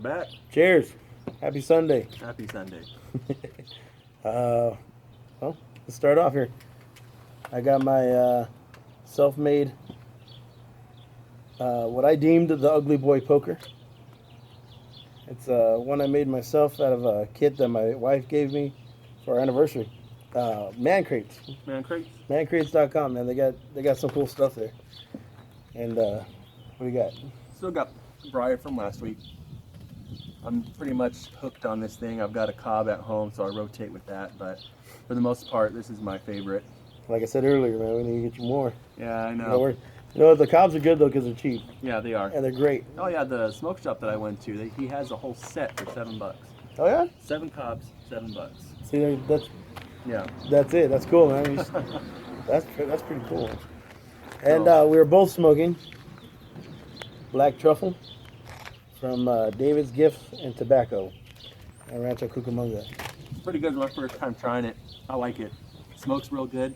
back. Cheers. Happy Sunday. Happy Sunday. Well, let's start off here. I got my self-made, what I deemed the Ugly Boy poker. It's one I made myself out of a kit that my wife gave me for our anniversary. Man Crates. Man Crates. Mancrates.com, man. They got some cool stuff there. And what do you got? Still got Briar from last week. I'm pretty much hooked on this thing. I've got a cob at home, so I rotate with that. But for the most part, this is my favorite. Like I said earlier, man, we need to get you more. Yeah, I know. You know, the cobs are good though because they're cheap. Yeah, they are. And they're great. Oh yeah, the smoke shop that I went to, he has a whole set for $7. Oh yeah? 7 cobs, $7. See, Yeah. That's it. That's cool, man. That's pretty cool. And we were both smoking Black Truffle from David's Gifts and Tobacco at Rancho Cucamonga. Pretty good. My first time trying it. I like it. Smokes real good.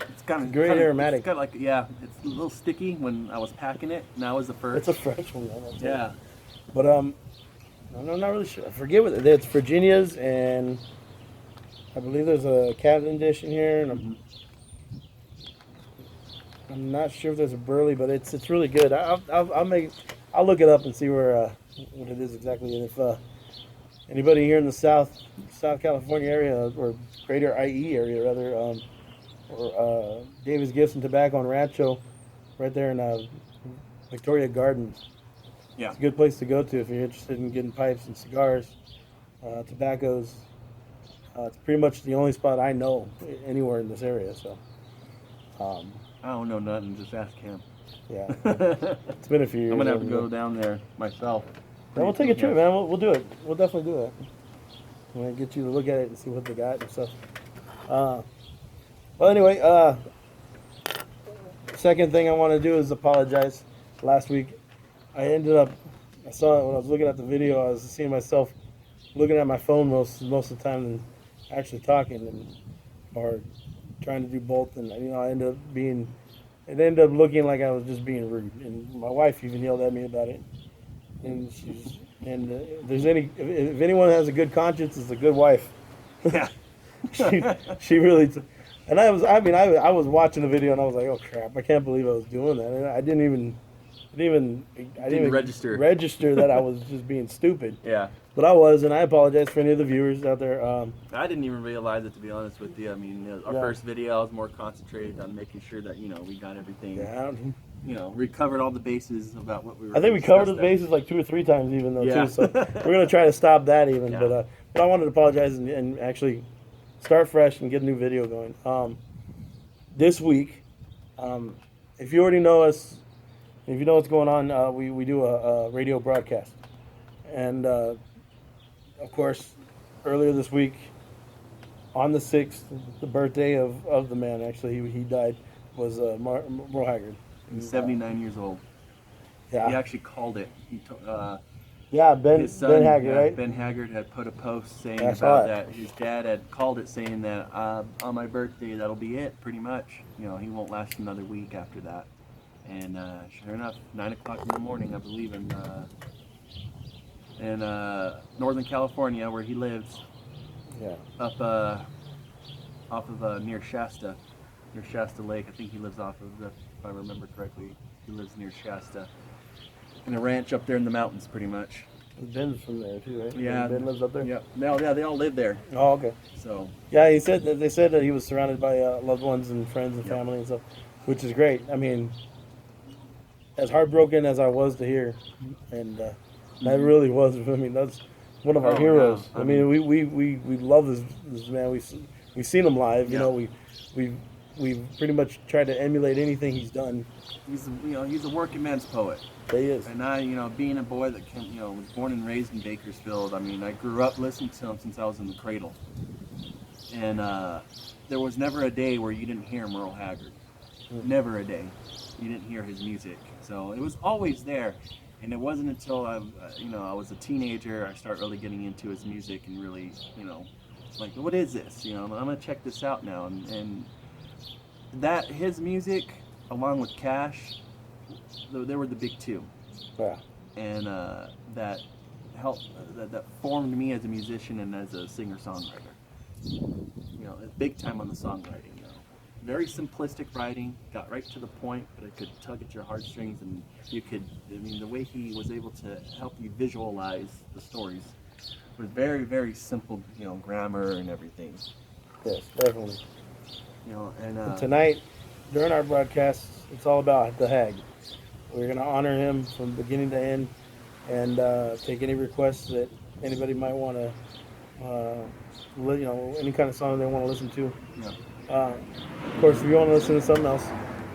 It's kind of great aromatic. It's got like it's a little sticky when I was packing it. Now is the first. It's a fresh one, man. Yeah. But I'm not really sure. I forget what it's Virginia's, and I believe there's a Cavendish in here, and I'm not sure if there's a Burley, but it's really good. I'll look it up and see where what it is exactly, and if anybody here in the South California area or greater IE area rather, or David's Gifts and Tobacco and Rancho, right there in Victoria Gardens. Yeah. It's a good place to go to if you're interested in getting pipes and cigars, tobaccos. It's pretty much the only spot I know anywhere in this area. So. I don't know nothing. Just ask him. Yeah. It's been a few years. I'm gonna have to go down there myself. Yeah, we'll take a trip, man. We'll do it. We'll definitely do it. I'm gonna get you to look at it and see what they got and stuff. Well, anyway, second thing I want to do is apologize. Last week, I saw it when I was looking at the video. I was seeing myself looking at my phone most of the time than actually talking, or trying to do both. And it ended up looking like I was just being rude. And my wife even yelled at me about it. And if anyone has a good conscience, it's a good wife. Yeah. she really. And I was watching the video and I was like, oh crap, I can't believe I was doing that. And I didn't even register that I was just being stupid. Yeah. But I was, and I apologize for any of the viewers out there. I didn't even realize it, to be honest with you. I mean, our first video, I was more concentrated on making sure that we got everything. Yeah. We covered all the bases about what we were. I think we covered the bases like 2 or 3 times even though yeah. too. So we're gonna try to stop that even. Yeah. But I wanted to apologize and actually start fresh and get a new video going. This week, if you already know us, if you know what's going on, we do a radio broadcast, and of course, earlier this week, on the 6th, the birthday of the man. Actually, he died. Was Merle Haggard. He's 79 years old. Yeah. He actually called it. Ben Haggard, right? Ben Haggard had put a post saying about that. His dad had called it saying that on my birthday, that'll be it, pretty much. He won't last another week after that. And sure enough, 9 o'clock in the morning, I believe, in Northern California, where he lives. Yeah. Up off of near Shasta Lake. I think he lives off of if I remember correctly. He lives near Shasta. In a ranch up there in the mountains, pretty much. Ben's from there too, right? Yeah. Ben lives up there? Yeah. Yeah, they all live there. Oh, okay. So. Yeah, they said that he was surrounded by loved ones and friends and family and stuff, which is great. I mean, as heartbroken as I was to hear, and that really was. I mean, that's one of our heroes. Yeah. I mean, we love this man. We've seen him live. Yeah. We've pretty much tried to emulate anything he's done. He's a working man's poet. He is. And I, being a boy that was born and raised in Bakersfield, I mean, I grew up listening to him since I was in the cradle. And there was never a day where you didn't hear Merle Haggard. Never a day you didn't hear his music. So it was always there. And it wasn't until I was a teenager, I started really getting into his music and really, like, what is this? I'm gonna check this out now. And that his music, along with Cash, they were the big two. Yeah. and that helped that formed me as a musician and as a singer-songwriter. You know, big time on the songwriting. You know, very simplistic writing, got right to the point, but it could tug at your heartstrings, and you could. I mean, the way he was able to help you visualize the stories was very, very simple. You know, grammar and everything. Yes, definitely. You know, and tonight, during our broadcast, it's all about the Hag. We're going to honor him from beginning to end, and take any requests that anybody might want to, you know, any kind of song they want to listen to. Yeah. Of course, if you want to listen to something else,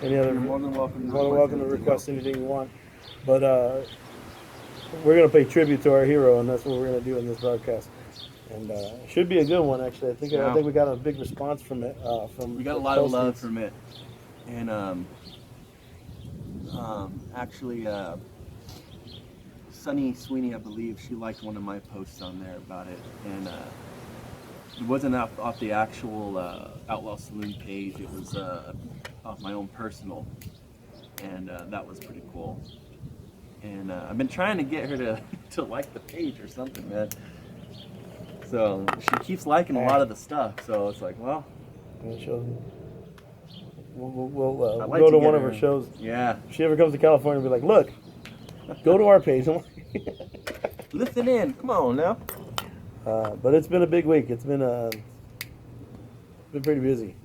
any other, you're more than welcome to request anything you want. But we're going to pay tribute to our hero, and that's what we're going to do in this broadcast. And it should be a good one, actually. I think we got a big response from it. We got a lot of love from it, and actually, Sunny Sweeney, I believe, she liked one of my posts on there about it, and it wasn't off the actual Outlaw Saloon page. It was off my own personal, and that was pretty cool. And I've been trying to get her to like the page or something, man. So she keeps liking a lot of the stuff. So it's like, well, we'll go to one of her shows. Yeah. If she ever comes to California, we'll be like, look, go to our page. Listen in. Come on now. But it's been a big week. It's been pretty busy.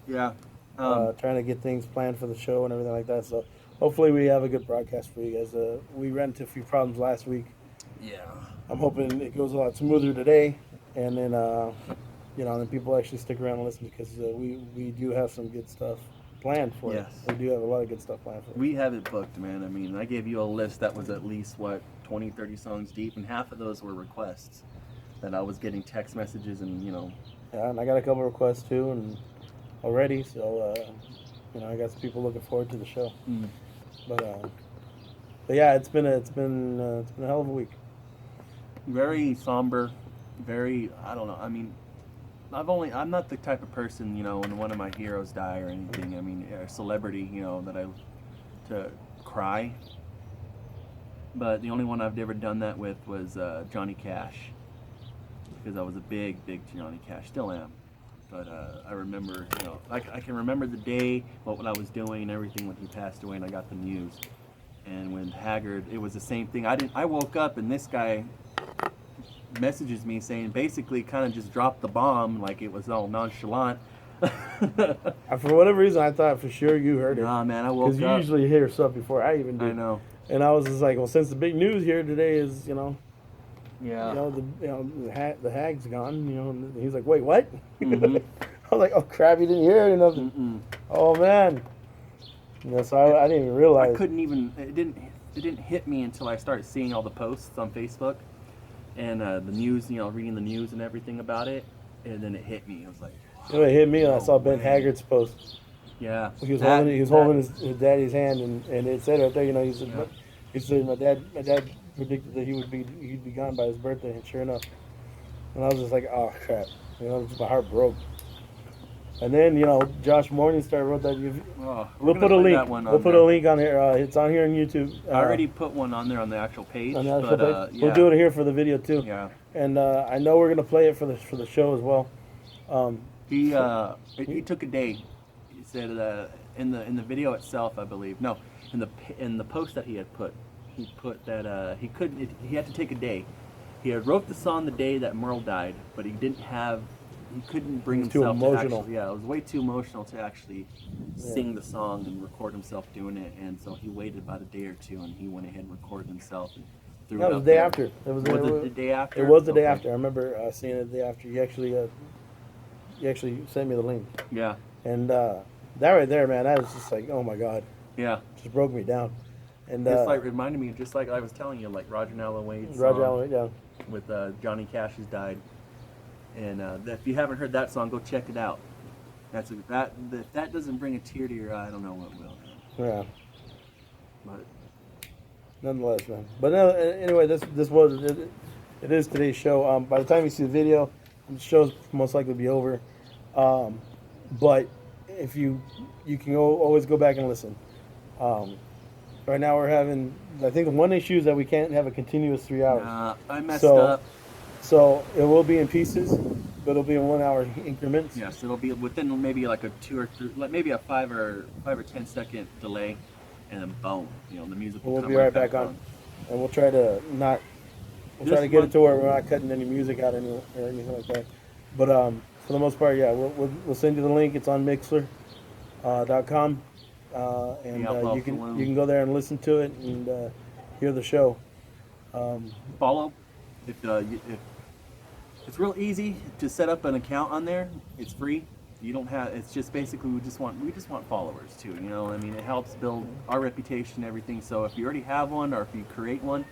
Yeah. Trying to get things planned for the show and everything like that. So hopefully we have a good broadcast for you guys. We ran into a few problems last week. Yeah. I'm hoping it goes a lot smoother today, and then then people actually stick around and listen, because we do have some good stuff planned for it. We do have a lot of good stuff planned for it. We have it booked, man. I mean, I gave you a list that was at least 20, 30 songs deep, and half of those were requests that I was getting text messages and Yeah, and I got a couple requests too, and already. So I got some people looking forward to the show. Mm. But yeah, it's been a hell of a week. Very somber, very, I don't know. I mean, I'm not the type of person, when one of my heroes die or anything. I mean, a celebrity, to cry. But the only one I've ever done that with was Johnny Cash, because I was a big Johnny Cash, still am. But I remember, I can remember the day, what I was doing and everything when he passed away, and I got the news. And when Haggard, it was the same thing. I woke up and this guy messages me saying, basically kind of just dropped the bomb, like it was all nonchalant. For whatever reason, I thought for sure you heard it. Nah, man, I woke up. Because you usually hear stuff before I even do. I know. And I was just like, well, since the big news here today is, yeah, the Hag's gone, and he's like, wait, what? Mm-hmm. I was like, oh crap, you didn't hear it? Mm-mm. Oh man. So I didn't even realize. I couldn't even. It didn't hit me until I started seeing all the posts on Facebook and the news. Reading the news and everything about it, and then it hit me. I was like, it hit me, and I saw Ben Haggard's post. Yeah. He was holding his daddy's hand, and it said right there, he said my dad predicted that he'd be gone by his birthday, and sure enough. And I was just like, oh crap, my heart broke. And then Josh Morningstar wrote that. We'll put a link. We'll put a link on here. It's on here on YouTube. I already put one on there on the actual page. On the actual page. Yeah. We'll do it here for the video too. Yeah. And I know we're gonna play it for the show as well. He took a day. He said in the video itself, I believe. No, in the post that he put that he had to take a day. He had wrote the song the day that Merle died, but he couldn't bring himself to actually, it was way too emotional to actually sing the song and record himself doing it, and so he waited about a day or two, and he went ahead and recorded himself and threw it up. It was the day after. It was the day after? It was the day after. I remember seeing it the day after. You actually sent me the link. Yeah. And that right there, man, that was just like, oh my God. Yeah. Just broke me down. And it's reminded me, just like I was telling you, like Roger Allen Wade's song with Johnny Cash has died. And if you haven't heard that song, go check it out. If that doesn't bring a tear to your eye, I don't know what will. Yeah. But nonetheless, man. But anyway, this was it is today's show. By the time you see the video, the show's most likely be over. But if you can always go back and listen. Right now we're having, I think the one issue is that we can't have a continuous 3 hours. I messed So- up. So it will be in pieces, but it'll be in 1 hour increments. Yes, it'll be within maybe like a 2 or 3, like maybe a 5 or 10-second delay, and then boom, you know, the music will We'll come be right back on. And we'll try to not, we'll try This to get month- it to where we're not cutting any music out or anything like that. But for the most part, yeah, we'll send you the link. It's on Mixlr.com, and The Outlaw you can Saloon. go there and listen to it and hear the show. Follow. If it's real easy to set up an account on there. It's free. You don't have. It's just basically we just want followers too. You know, I mean, it helps build our reputation, and everything. So if you already have one, or if you create one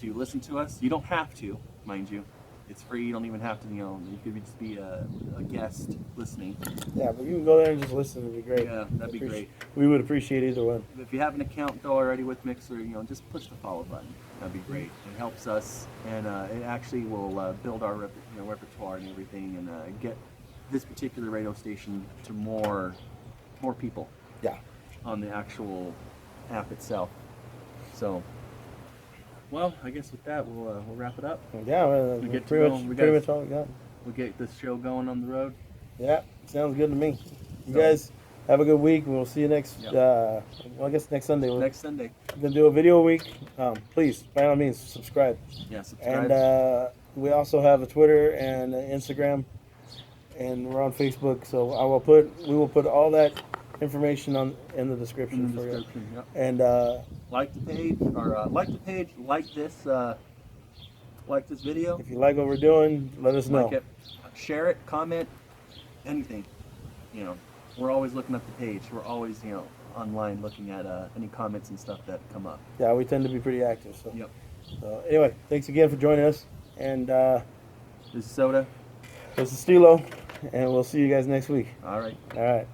to listen to us, you don't have to, mind you. It's free. You don't even have to. You know, you could just be a guest listening. Yeah, but you can go there and just listen. It'd be great. Yeah, that'd be great. We would appreciate either one. If you have an account though already with Mixlr, you know, just push the follow button. That'd be great. It helps us, and it actually will build our repertoire and everything, and get this particular radio station to more people. Yeah. On the actual app itself. So, well, I guess with that we'll wrap it up. Yeah, We get to pretty go. much, We pretty got- much all we got. We'll get this show going on the road. Yeah, sounds good to me. You So- guys have a good week. We'll see you next. Yep. Well, I guess next Sunday. We're Next Sunday. gonna do a video week. Please, by all means, subscribe. Yeah, subscribe. And we also have a Twitter and an Instagram, and we're on Facebook. So we will put all that information in the description in the for description. Yep. you. And Like the page, or like this video. if you like what we're doing, let us know. Like it, share it, comment, anything. You know, we're always looking at the page. We're always, you know, online looking at any comments and stuff that come up. Yeah, we tend to be pretty active. So, Yep. so anyway, thanks again for joining us. And This is Soda. this is Stilo, and we'll see you guys next week. All right. All right.